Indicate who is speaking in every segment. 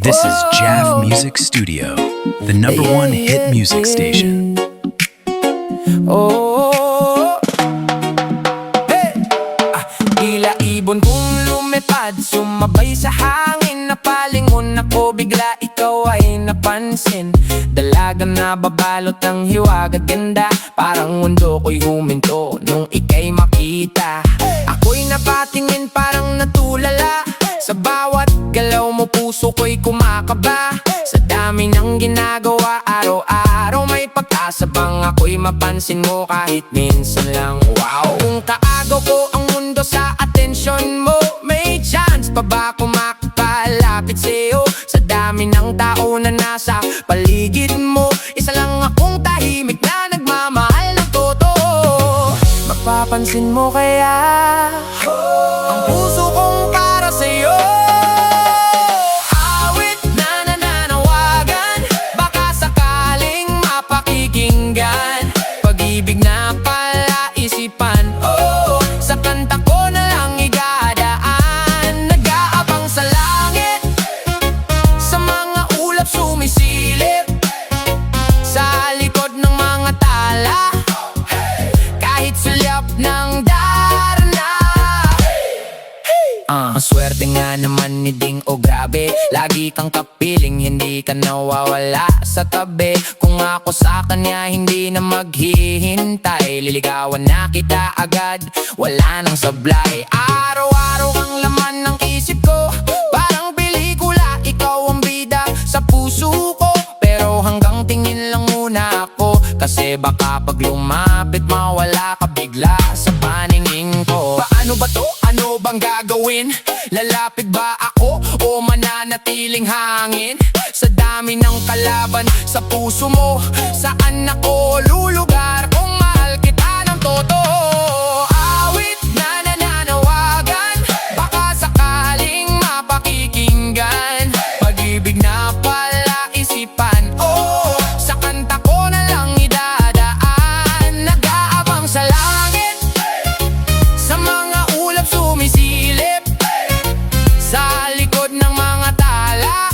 Speaker 1: This is Jaff Music Studio, the #1 hit music station.
Speaker 2: Oh, hey! Tila ibon kong lumipad, sumabay sa hangin. Napalingon ako, bigla ikaw ay napansin. Dalaga na babalot ng hiwaga ganda, parang mundo ko'y huminto nung ika'y makita. Ako'y napatingin parang natulala, sa bawat galaw mo puso ko'y kumakaba. Sa dami ng ginagawa araw-araw, may pag-asa bang ako'y mapansin mo kahit minsan lang. Wow! Kung kaagaw ko ang mundo sa atensyon mo, may chance pa ba ako makapalapit sa'yo? Sa dami ng tao na nasa paligid mo, isa lang akong tahimik na nagmamahal ng totoo. Mapapansin mo kaya ang puso kong para sa'yo? Awit na nananawagan, baka sakaling mapakikinggan. Pag-ibig na palaisipan, oh, sa kanta ko na lang igadaan. Nag-aabang sa langit, sa mga ulap sumisilip, sa likod ng mga tala, kahit sulyap ng darna. Ang swerte nga naman ni Ding, oh grabe, lagi kang kapiling, hindi ka nawawala sa tabi. Kung ako sa kanya hindi na maghihintay, liligawan na kita agad, wala nang sablay. Araw-araw ang laman ng isip ko, parang pelikula, ikaw ang bida sa puso ko. Pero hanggang tingin lang muna ako, kasi baka pag lumapit mawala ka bigla sa paningin ko. Paano ba to? Ano bang gagawin? Lalapit ba ako o mananatiling hangin? Sa dami ng kalaban sa puso mo, saan ako lulugar kung mahal kita ng totoo? Awit na nananawagan, baka sakaling mapakikinggan. Pag-ibig na palaisipan, oh, sa kanta ko na lang idadaan. Nag-aabang sa langit, sa mga ulap sumisilip, sa likod ng mga tala,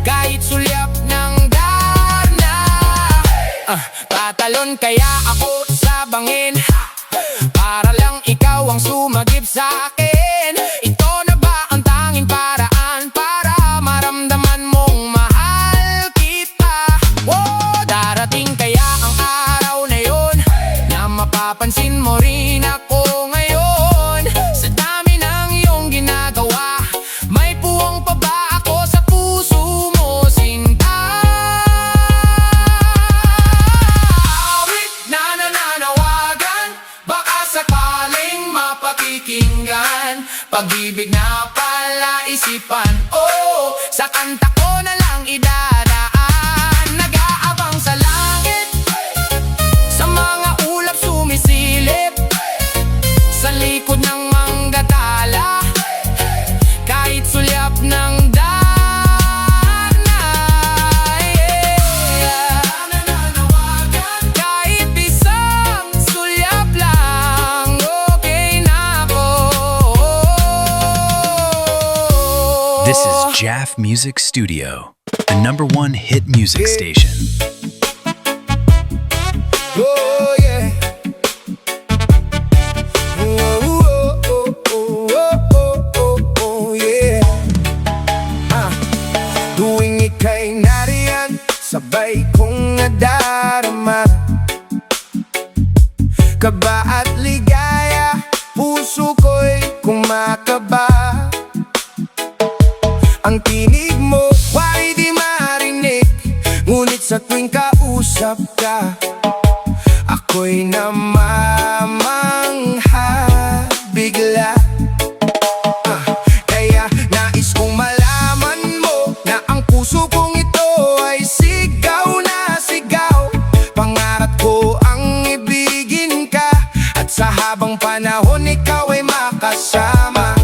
Speaker 2: kahit sulyap ng darna. Tatalon kaya ako sa bangin, para lang ikaw ang sumagip sa akin. Ito na ba ang tanging paraan para maramdaman mong mahal kita? Oh, darating kaya ang araw na yun, na mapapansin mo rin ako ngayon. Sa dami ng iyong ginagawa, may puwang pa ba ako sa puso mo, sinta? Awit na nananawagan, baka sakaling mapakikinggan. Pag-ibig na palaisipan, oh, sa kanta ko na lang idadaan. Nag-aabang sa langit, sa mga ulap sumisilip, sa likod ng mga tala, kahit sulyap ng darna. Yeah. Nananawagan, kahit isang sulyap lang, okay na ako.
Speaker 1: This is Jaff Music Studio, the #1 hit music station.
Speaker 2: Oh yeah. Oh, oh, oh, oh, oh, oh, oh, yeah. Tuwing ika'y nariyan, sabay kong nadarama, kaba at ligaya, puso ko'y kumakaba. Ang tinig mo ay di marinig, ngunit sa tuwing kausap ka, ako'y namamangha bigla. Kaya nais kong malaman mo na ang puso kong ito ay sigaw na sigaw. Pangarap ko ang ibigin ka, at sa habang panahon ikaw ay makasama.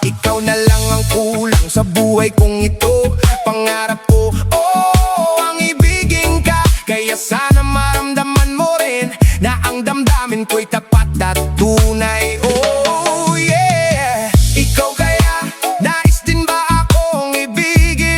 Speaker 2: Ikaw na lang ang kulang sa buhay kong ito. Pangarap ko, oh, ang ibigin ka. Kaya sana maramdaman mo rin na ang damdamin ko'y tapat at tunay. Oh yeah. Ikaw kaya, nais din ba akong ibigin?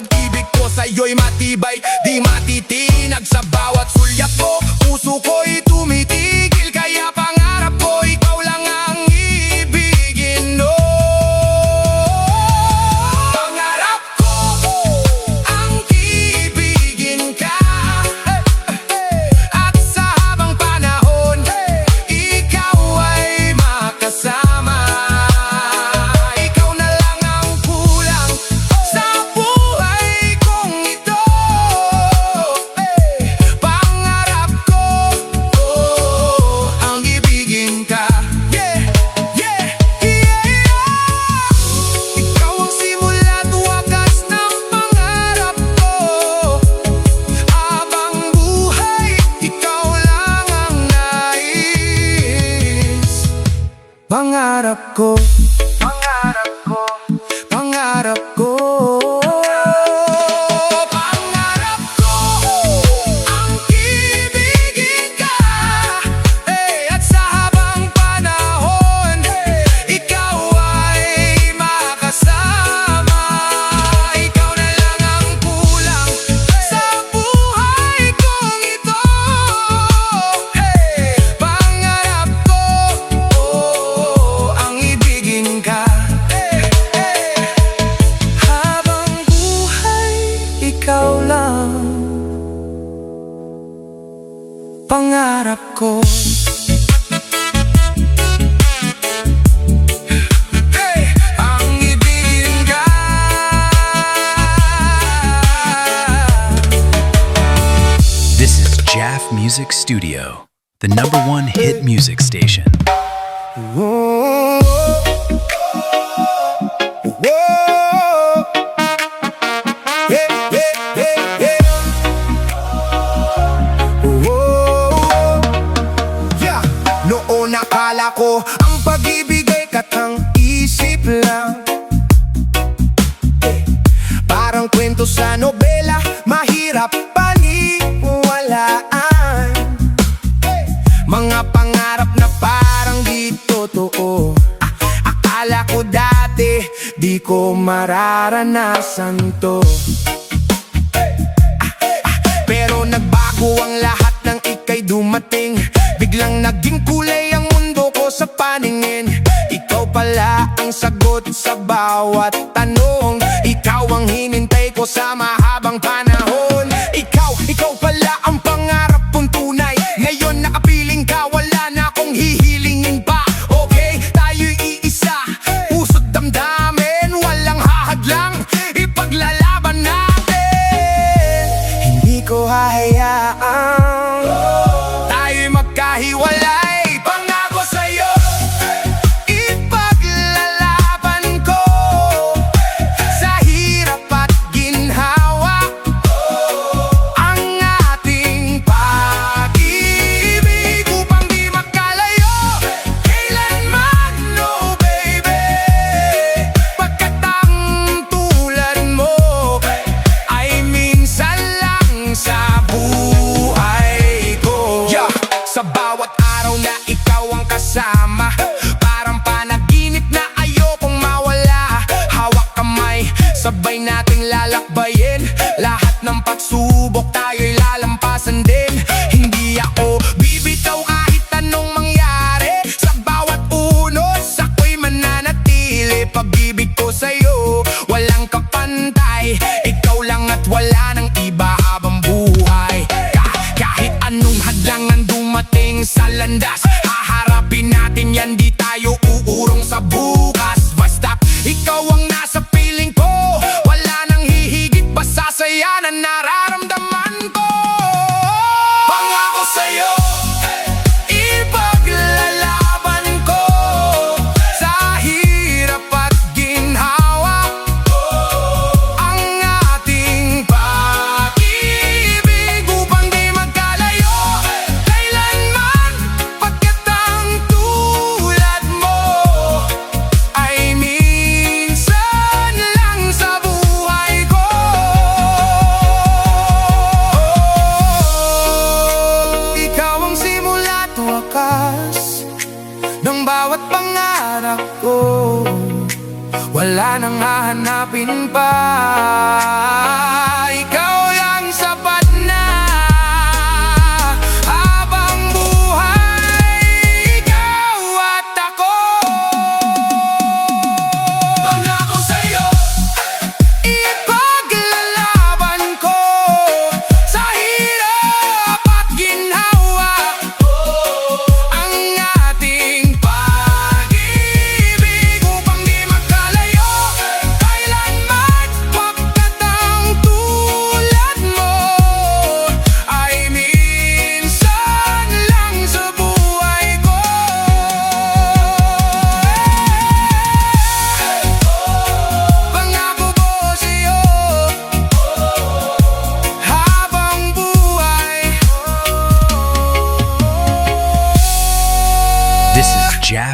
Speaker 3: pag-ibig ko sa'yo'y matibay, di matitinag sa bawat sulyap ko. Puso ko'y tumitigil, kaya pangarap ko ikaw lang ang ibigin, no. Pangarap ko ang ibigin ka, at sa habang panahon ikaw ay makasama. Ikaw na lang ang kulang sa buhay kong ito. Pangarap ko ang ibigin ka. Yeah, yeah, yeah. Ikaw ang simula't wakas ng pangarap ko. Habang buhay, ikaw lang ang nais. Pangarap ko, pangarap ko, pangarap ko. Pangarap ko ang ibigin ka, at sa habang panahon ikaw ay makasama. Ikaw na lang ang kulang sa buhay kong ito. Pangarap ko ang ibigin ka. Habang buhay, ikaw lang. Pangarap ko. Ang ibigin ka.
Speaker 1: This is Jaff Music Studio, the #1 hit music station.
Speaker 3: Whoa. Whoa. Hey, hey, hey, hey. Whoa. Yeah. Noon akala ko ang pag-ibig ay katang isip lang, parang kwento sa nobela, mahirap paniwalaan. Mga pangarap na parang di totoo. Akala ko dati di ko mararanasan to. Pero nagbago ang lahat nang ika'y dumating. Biglang naging kulay ang mundo ko sa paningin. Ikaw pala ang sagot sa bawat tanong. Ikaw ang hinintay ko sa mahabang panahon. Ikaw pala ang pangarap kong tunay. Ngayon nakapiling ka, wala na akong hihilingin pa. Okay, tayo'y iisa, puso't damdamin, walang hahadlang, ipaglalaban natin. Hindi ko hahayaan tayo'y magkahiwalay. Pangako sa'yo, ipaglalaban ko sa hirap at ginhawa ang ating pag-ibig upang di magkalayo kailanman, no baby. Pagkat ang tulad mo ay minsan lang sa buhay ko. Yeah. Sa bawat araw na ikaw ang kasama, parang panaginip na ayokong mawala. Hawak kamay, sabay nating lalakbayin. Lahat ng pagsubok tayo'y lalampasan din. Hindi ako bibitaw kahit anong mangyari. Sa bawat unos ako'y mananatili. Pag-ibig ko sa'yo walang kapantay. Ikaw lang at wala nang iba habang buhay. Kahit anong hadlangan dumating sa landas, haharapin natin yan, di tayo uurong sa bukas. Basta ikaw ang nasa piling ko, wala nang hihigit pa sa saya na nararamdaman ko. Pangako sa'yo, ipaglalaban ko sa hirap at ginhawa ang ating pag-ibig upang di magkalayo kailanman. Pagkat ang tulad mo ay minsan lang sa buhay ko. Ikaw ang simula't wakas ng bawat pangarap ko. Wala nang hahanapin pa.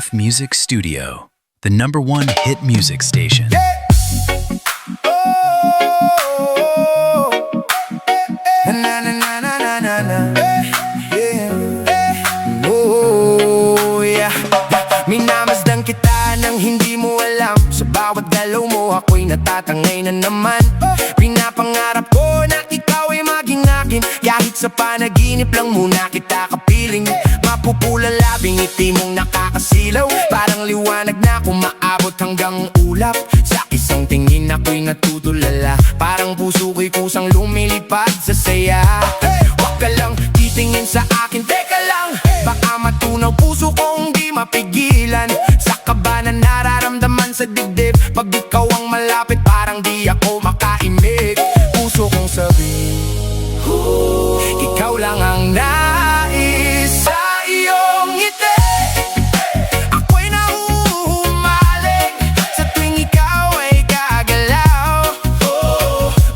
Speaker 1: Jaff Music Studio, the #1 hit music station.
Speaker 3: Na na na na na na na. Yeah. Oh yeah. Minamasdan kita nang hindi mo alam. Sa bawat galaw mo ako'y natatangay na naman. Pinapangarap ko na ikaw ay maging akin. Kahit sa panaginip lang muna kita kapiling. Mapupula labing ngiti mong nakakasilaw. Parang liwanag na kumaabot hanggang ulap. Sa isang tingin ako'y natutulala. Parang puso ko'y kusang lumilipad sa saya. Wag ka lang titingin sa akin, teka lang. Baka matunaw puso kong di mapigilan. Sa kaba na nararamdaman sa dibdib. Pag ikaw ang malapit parang di ako makaimik. Puso kong sabi, ikaw lang ang nais sa iyong ngiti. Ako'y nahuhumaling sa tuwing ikaw ay gagalaw.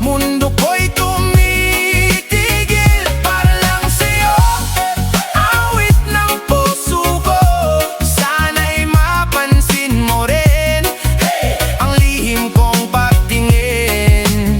Speaker 3: Mundo ko'y tumitigil para lang sa'yo. Awit ng puso ko, sana'y mapansin mo rin ang lihim kong pagtingin.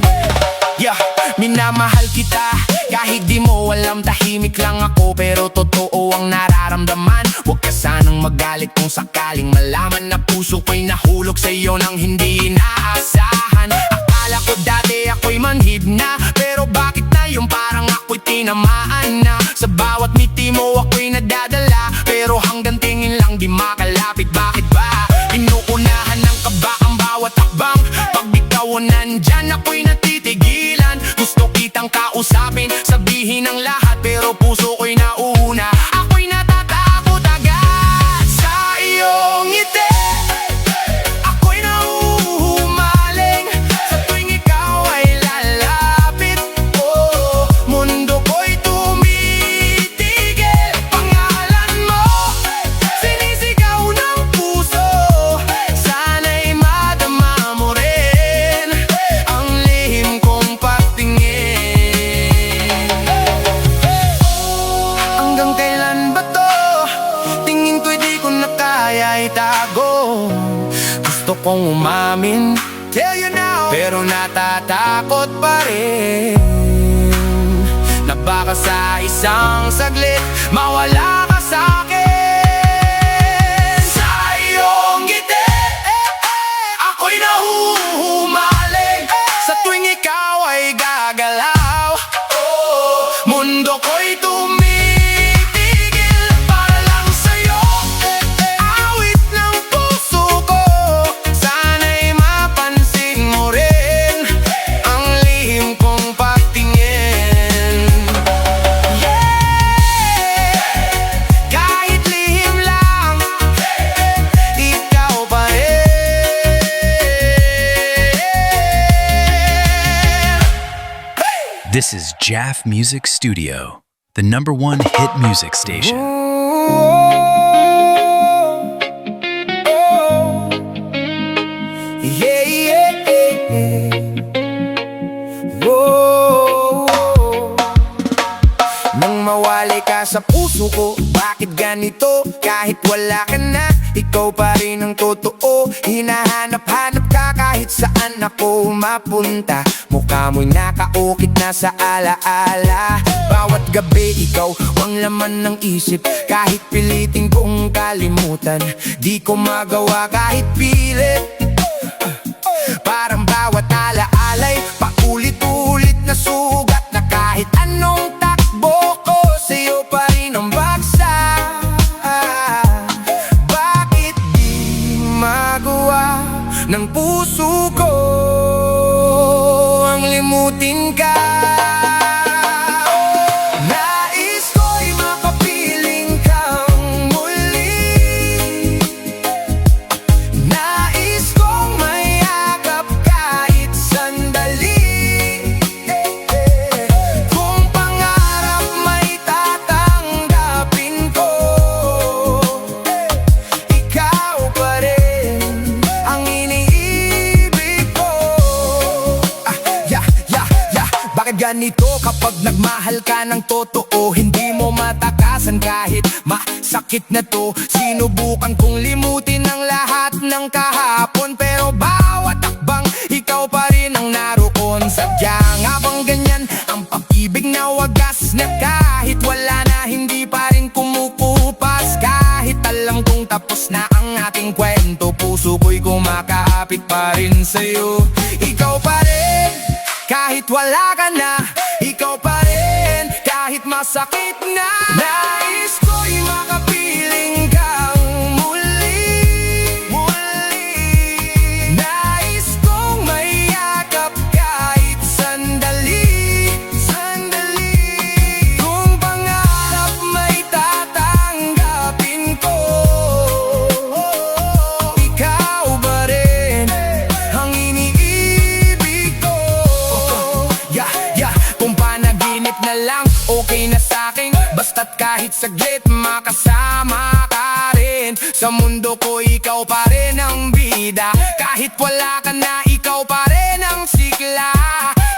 Speaker 3: Yeah, minamahal kita kahit di mo alam, tahimik lang ako pero totoo ang nararamdaman. Huwag ka sanang magalit kung sakaling malaman na puso ko'y nahulog sa'yo nang hindi inaasahan. Akala ko dati ako'y manhid na, pero bakit na yung parang ako'y tinamaan na. Sa bawat ngiti mo ako'y nadadala, pero hanggang tingin lang di makalapit. Bakit ba? Inuunahan ng kaba ang bawat takbang. Pag ikaw nandyan ako'y natitigilan. Gusto kitang kausapin, sabihin ang lahat, pero puso ko'y nauna. Ako'y natatakot agad sa iyong ngiti. Ako'y nahuhumaling sa tuwing ikaw ay lalapit. Mundo ko'y tumitigil. Pangalan mo sinisigaw ng puso. Sana'y madama mo rin ang lihim kong pagtingin. Hanggang kailan ba to? Tingin ko'y di ko na kaya itago. Gusto kong umamin, tell you now, pero natatakot pa rin na baka sa isang saglit mawala ka sa'kin. Sa iyong ngiti ako'y nahuhumaling sa tuwing ikaw ay gagalaw. Mundo ko'y tumitigil para lang sa'yo. Awit ng puso ko, sana'y mapansin mo rin ang lihim kong pagtingin. Yeah, kahit lihim lang, ikaw pa rin.
Speaker 1: This is Jaff Music Studio, the #1 hit music station.
Speaker 3: Yeah, yeah, yeah. Whoa. Nang mawalay ka sa puso ko, bakit ganito? Kahit wala ka na, ikaw pa rin ang totoo. Hinahanap-hanap ka kahit saan ako mapunta. Mukha mo'y nakaukit na sa alaala. Bawat gabi ikaw ang laman ng isip. Kahit pilitin kong kalimutan, di ko magawa kahit pilit. Parang bawat alaala'y paulit-ulit na sugat, na kahit anong takbo ko, sa'yo pa rin ang bagsak. Bakit di magawa ng puso ko ang limutin ka? Nais ko'y makapiling kang muli. Nais kong mayakap kahit sandali. Kung pangarap may tatanggapin ko, ikaw pa rin ang iniibig ko. Bakit ganito kapag nagmahal ka ng totoo, hindi mo matakasan kahit masakit na to. Sinubukan kong limutin ang lahat ng kahapon, pero bawat takbang ikaw pa rin ang naroon. Sadya nga bang ganyan ang pag-ibig na wagas na kahit wala na hindi pa rin kumukupas? Kahit alam kong tapos na ang ating kwento, puso ko'y kumakapit pa rin sa'yo. Ikaw pa rin kahit wala ka na, ikaw pa rin kahit masakit na. Nais ko'y makapiling kang muli, muli. Nais kong mayakap kahit sandali, sandali. Kung pangarap may tatanggapin ko, ikaw ba rin ang iniibig ko? Kung panaginip na lang, okay na sa'kin. Basta't kahit saglit makasama ka rin. Sa mundo ko ikaw pa rin ang bida. Kahit wala ka na, ikaw pa rin ang sigla.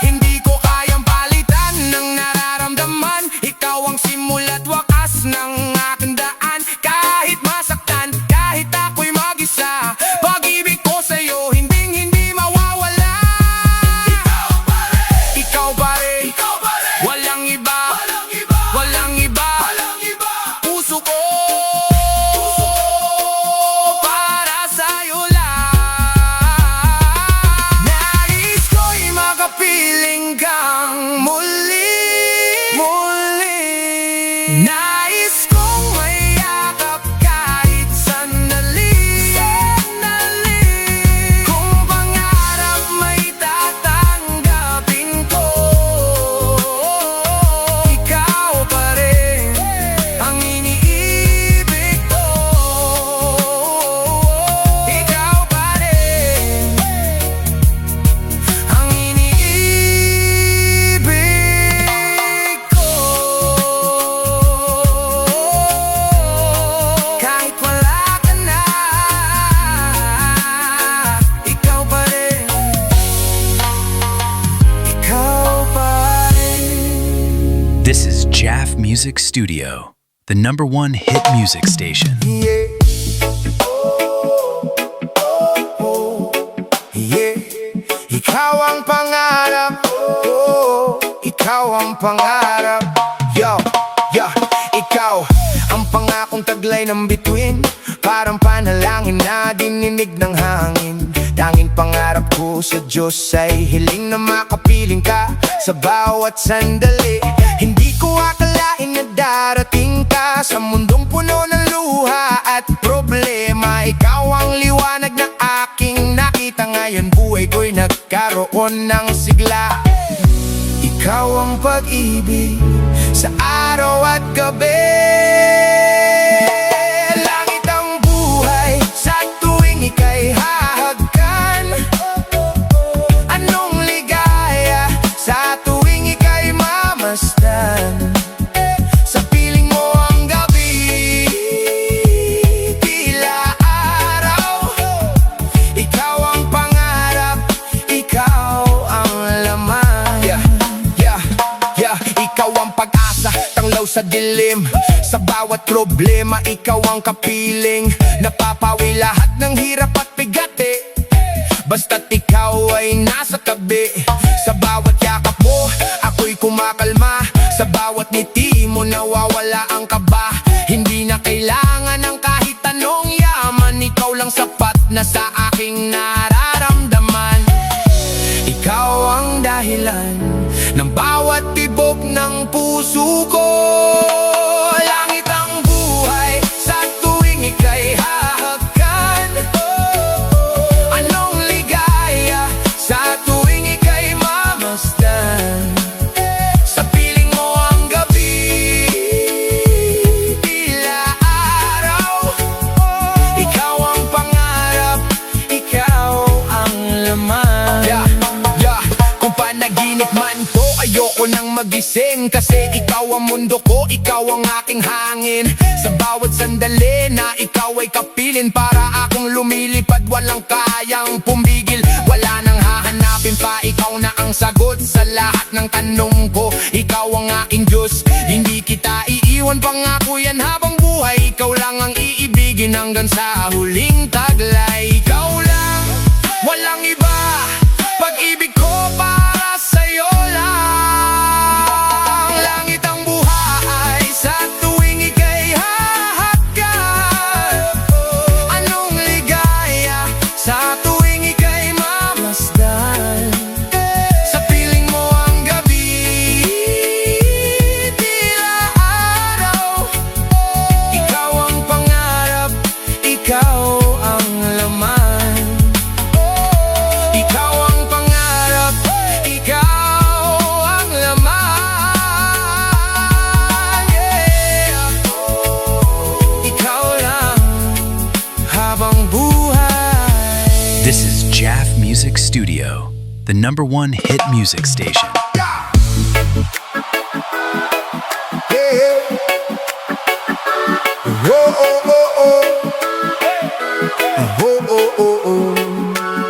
Speaker 3: Hindi ko kayang palitan ng nararamdaman. Ikaw ang simula't wakas ng aking daan. Kahit masaktan, kahit ako'y mag-isa, pag-ibig ko sa'yo hindi mawawala. Ikaw pa rin, walang iba, walang iba. Puso ko para sa'yo lang. Nais ko'y makapiling kang muli, muli. Nais kong mayakap kahit sandali, sandali. Kung pangarap may tatanggapin ko, ikaw pa rin ang iniibig ko. Ikaw pa rin ang iniibig ko. Kahit wala ka na, ikaw pa rin, ikaw pa rin.
Speaker 1: This is Jaff Music Studio, the #1 hit music station.
Speaker 3: Yeah. Yeah. Ikaw ang pangarap, ikaw ang pangarap. Yo, yo, ikaw ang pangakong taglay ng bituin, parang panalangin na dininig ng hangin. Tanging pangarap ko sa Diyos ay hiling na makapiling ka sa bawat sandali. Hindi ko akalain na darating ka sa mundong puno ng luha at problema. Ikaw ang liwanag na aking nakita ngayon, buhay ko'y nagkaroon ng sigla. Ikaw ang pag-ibig sa araw at gabi. Langit ang buhay sa tuwing ika'y hahagkan. Anong ligaya sa tuwing ika'y mamasdan. Sa piling mo ang gabi, tila araw. Ikaw ang pangarap, ikaw ang laman. Ikaw ang pag-asa, tanglaw sa dilim. Sa bawat problema, ikaw ang kapiling. Napapawi lahat ng hirap at bigati, basta't ikaw ay nasa tabi. Sa bawat yakap mo, ako'y kumakalma. Sa bawat ngiti mo, nawawala ang kaba. Hindi na kailangan ng kahit anong yaman. Ikaw lang sapat na sa aking nararamdaman. Ikaw ang dahilan ng bawat tibok ng puso ko. Langit ang buhay sa tuwing ika'y hahagkan. Anong ligaya sa tuwing ika'y mamasdan. Sa piling mo ang gabi, tila araw. Ikaw ang pangarap, ikaw ang laman. Kung panaginip man to, ayoko nang magising. Kasi ikaw ang mundo ko, ikaw ang aking hangin. Sa bawat sandali na ikaw ay kapiling, para akong lumilipad, walang kayang pumigil. Wala nang hahanapin pa, ikaw na ang ang sagot sa lahat ng tanong ko. Ikaw ang aking Diyos, hindi kita iiwan. Pangako yan habang buhay. Ikaw lang ang iibigin hanggang sa huling taglay. Ikaw lang, walang iba. Pag-ibig ko para sa'yo lang. Langit ang buhay sa tuwing ika'y hahagkan. Anong ligaya sa tuwing ika'y mamasdan. Sa piling mo ang gabi, tila araw. Ikaw ang pangarap, ikaw ang laman. Ikaw ang pangarap, ikaw ang laman. Yeah. Ikaw lang habang buhay.
Speaker 1: This is Jaff Music Studio, the #1 hit music station.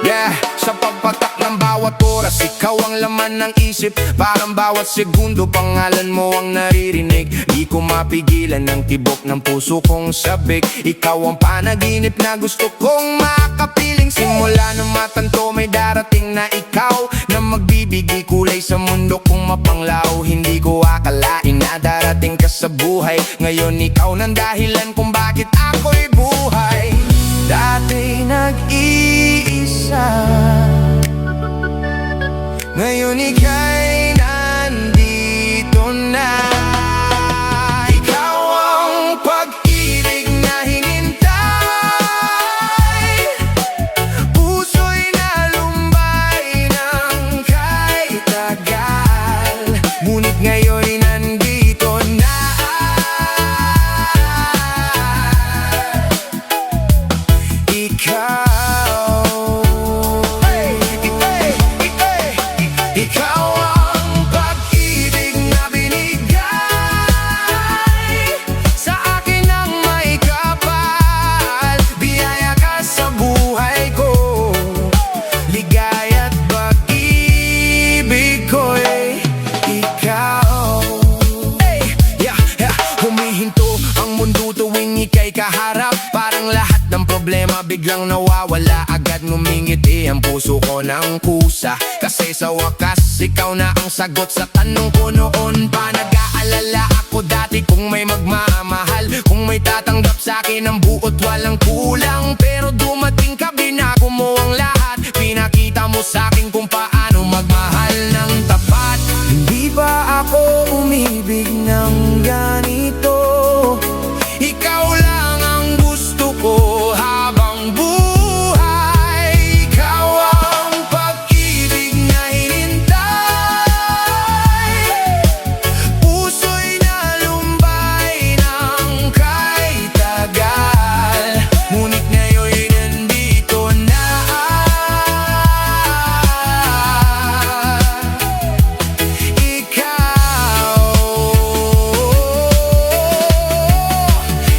Speaker 3: Yeah, sa pagpatak ng bawat oras, ikaw ang laman ng isip. Parang bawat segundo, pangalan mo ang naririnig. Di ko mapigilan ng tibok ng puso kong sabik. Ikaw ang panaginip na gusto kong makapiling. Simula ng matanto, may darating na ikaw na magbibigay kulay sa mundo kong mapanglaw. Hindi ko akalain na darating ka sa buhay. Ngayon ikaw nang dahilan kung bakit ako'y buhay. Dati nag-iisa, ngayon ika'y nandito na. Ikaw ang pag-ibig na hinintay. Puso'y nalumbay ng kahit tagal. Ngunit ngayon'y nandito na. Ikaw ang pag-ibig na binigay sa akin ng may kapal. Biyaya ka sa buhay ko, ligaya't pag-ibig ko'y ikaw. Humihinto ang mundo tuwing ika'y kaharap. Parang lahat ng problema biglang nawawala. Agad ngumingiti ang puso ko ng kusa. Kasi sa wakas, ikaw na ang sagot sa tanong ko noon pa. Nag-aalala ako dati kung may magmamahal, kung may tatanggap sa'kin ng buot walang kulang. Pero dumating ka, binago mo ang lahat. Pinakita mo sa'kin kung paano magmahal ng tapat. Hindi ba ako umibig ng ganito? Ikaw lang ang gusto ko habang buhay. Ikaw ang pag-ibig na hinintay. Puso'y nalumbay ng kahit tagal. Ngunit ngayon'y nandito na.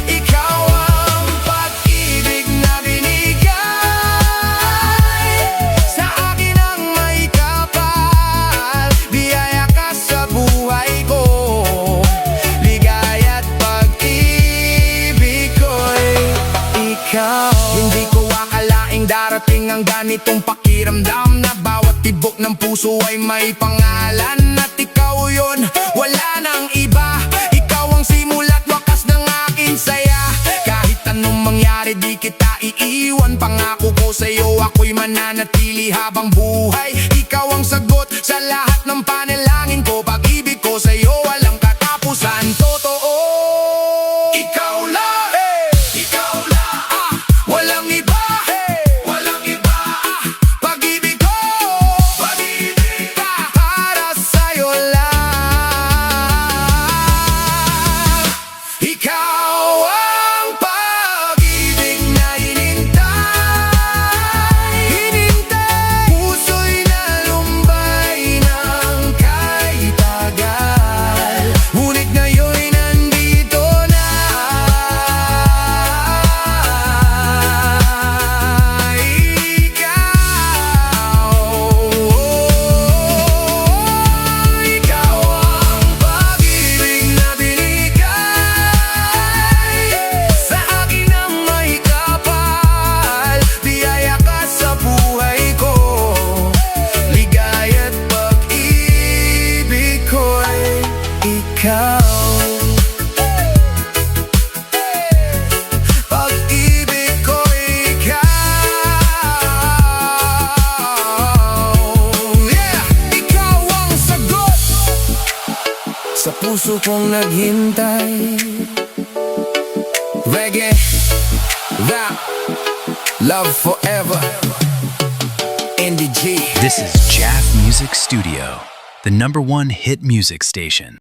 Speaker 3: Ikaw ang pag-ibig na binigay sa akin ng may kapal. Biyaya ka sa buhay ko, ligaya't pag-ibig ko'y ikaw. Hindi ko akalaing darating ang ganitong pakiramdam, na bawat tibok ng puso ay may pangalan. At ikaw yun, wala nang iba. Ikaw ang simula't wakas ng aking saya. Kahit anong mangyari di kita iiwan. Pangako ko sa'yo, ako'y mananatili habang buhay. Ikaw ang sagot sa lahat ng panalangin ko. Pag-ibig ko sa'yo walang katapusan. Totoo, ikaw lang, ikaw lang, walang iba, walang iba. Pag-ibig ko, pag-ibig para sa'yo lang. Ikaw ang pag-ibig na hinintay. Puso'y nalumbay ng kahit tagal. puso kong naghintay. Reggae, rap, love forever. NDG.
Speaker 1: This is Jaff Music Studio, the #1 hit music station.